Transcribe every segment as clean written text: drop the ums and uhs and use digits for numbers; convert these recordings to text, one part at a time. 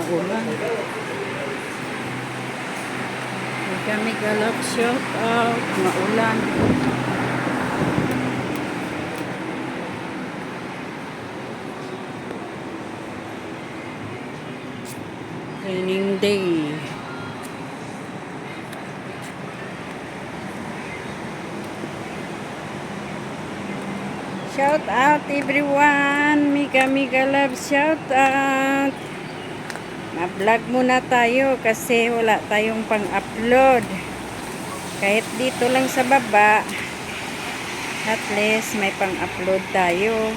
maulan. Kami galap shout out, maulan. Raining day. Shout out everyone. Mika love shout out. Na-vlog muna tayo kasi wala tayong pang-upload. Kahit dito lang sa baba, at least may pang-upload tayo.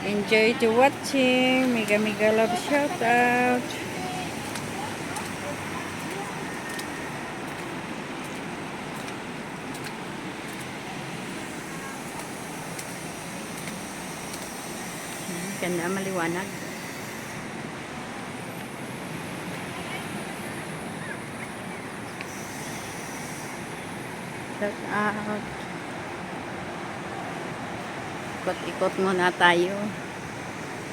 Enjoy to watching. Mika love shout out. Ganda, maliwanag. Shout out. Ikot-ikot muna tayo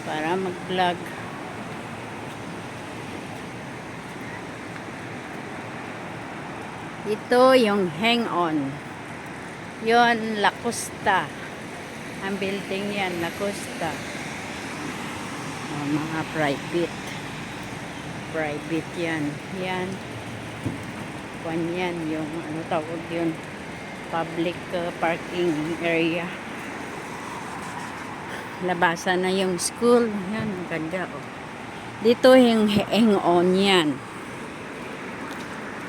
para mag-vlog. Ito yung hang on. Yon, La Costa. Ang building yan, La Costa. Mga private yan kwan yan, yung ano tawag yun, public parking area. Labasan na yung school yan, ang ganda oh. Dito yung hang on yan,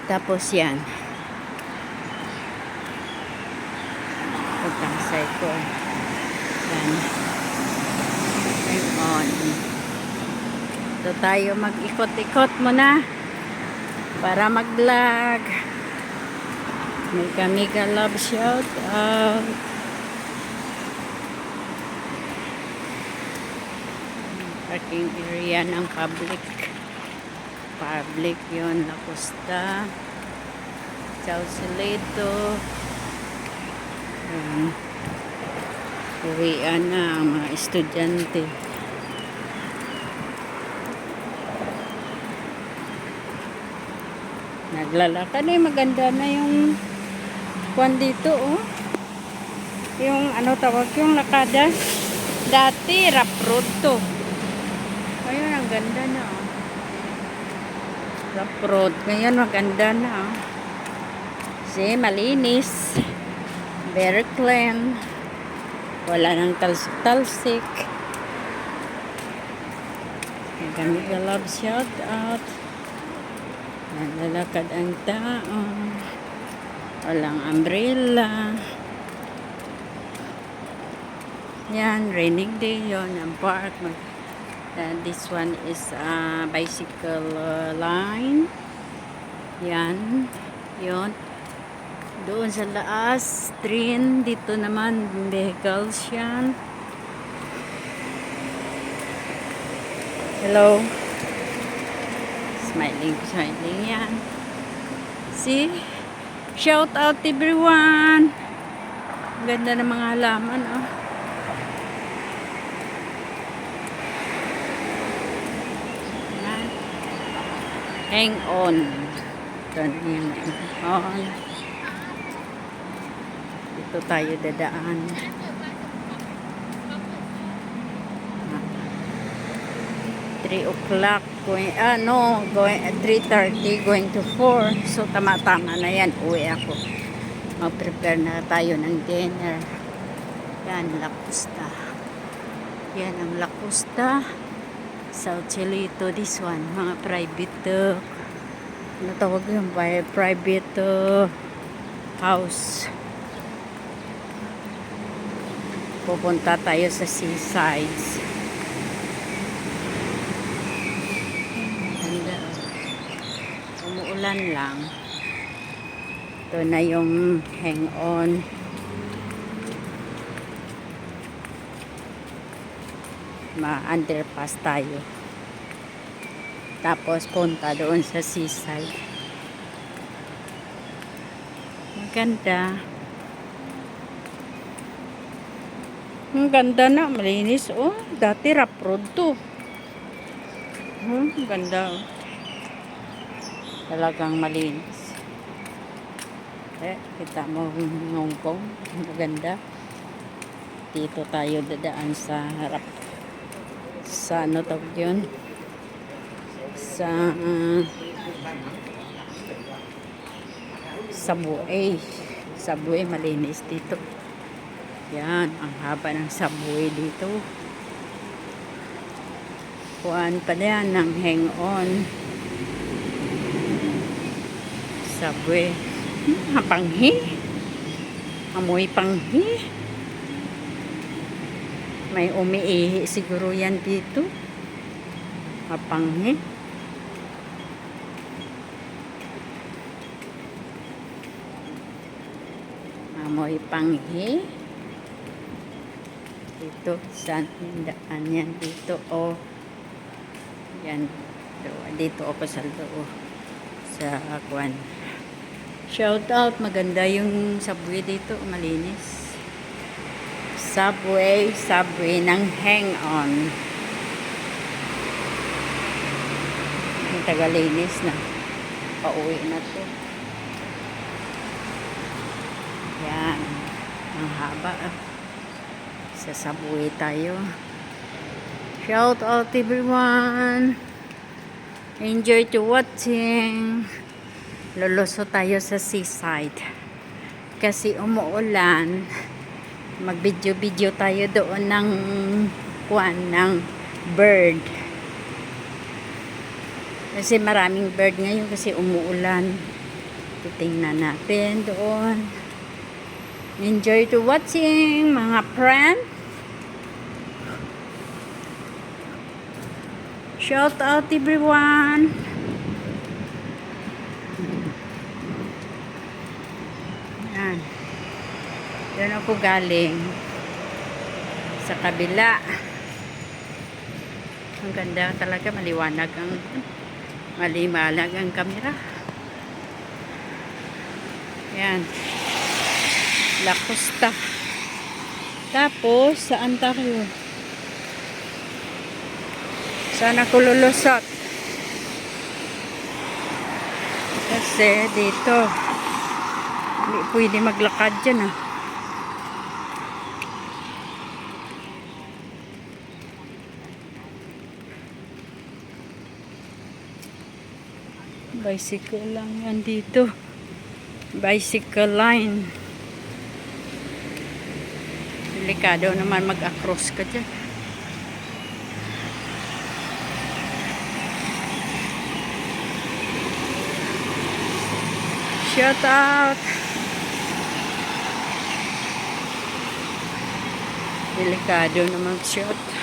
tapos yan pagkasay ko yan, hang on. Ito tayo mag-ikot-ikot muna para mag-vlog. May love shout out. Parking area ng public yun, La Costa, Sausalito. Uwian na ang mga estudyante. Naglalakad eh, maganda na yung kwan dito oh. Yung ano tawag yung lakada. Dati rough road to. Ngayon ang ganda na oh. Rough road. Ngayon maganda na oh. Kasi malinis. Very clean. Wala nang talsik-talsik. Kami love shout out. Nalalakad ang tao. Walang umbrella. Yan, raining day yon ang park. This one is bicycle line. Yan. Yon. Doon sa laas, train. Dito naman, vehicles yan. Hello. Smiling yan. See? Shout out everyone. Ganda ng mga halaman oh. Yan. Hang on. Hang on. Dito tayo dadaan. 3 o'clock going, 3:30 going to 4. So tama-tama na yan, uwi ako. Mag-prepare na tayo ng dinner. Yan, La Costa. Yan ang La Costa. Sausalito, this one, mga private ano tawag yun, private house. Pupunta tayo sa seasides. Umuulan lang. Ito na yung hang on. Ma-underpass tayo. Tapos punta doon sa seaside. Maganda. Ang ganda na, malinis. Oh, dati rough road to. Ang ganda. Oh. Talagang malinis. Kita mo Hong Kong. Maganda. Dito tayo dadaan sa harap. Sa ano tawag yun? Subway. Subway malinis dito. Yan, ang haba ng subway dito. Kuhaan pa yan ng hang-on. Subway. Panghi. Amoy panghi. May umiihi siguro yan dito. Mapanghi. Amoy panghi. Dito, saan daan yan dito, oh. Yan, dito ako sa loob. Sa Akwan. Shout out, maganda yung subway dito, malinis. Subway ng hang-on. Ang tagalinis na. Pauwi na to. Yan. Ang haba. Sa subway tayo. Shout out everyone. Enjoy to watching. Luluso tayo sa seaside. Kasi umuulan. Mag-video-video tayo doon ng ng bird. Kasi maraming bird ngayon kasi umuulan. Titingnan natin doon. Enjoy to watching, mga friend. Shout out everyone. Yan. Doon ako galing sa kabila. Ang ganda talaga, maliwanag ang malimalag ang kamera. Yan. La Costa. Tapos, saan tayo? Saan ako lulusot? Kasi dito hindi pwede maglakad dyan ah. Bicycle lang yan dito. Bicycle line. Delikado naman mag-across ka dyan. Shout out. Delikado naman shout.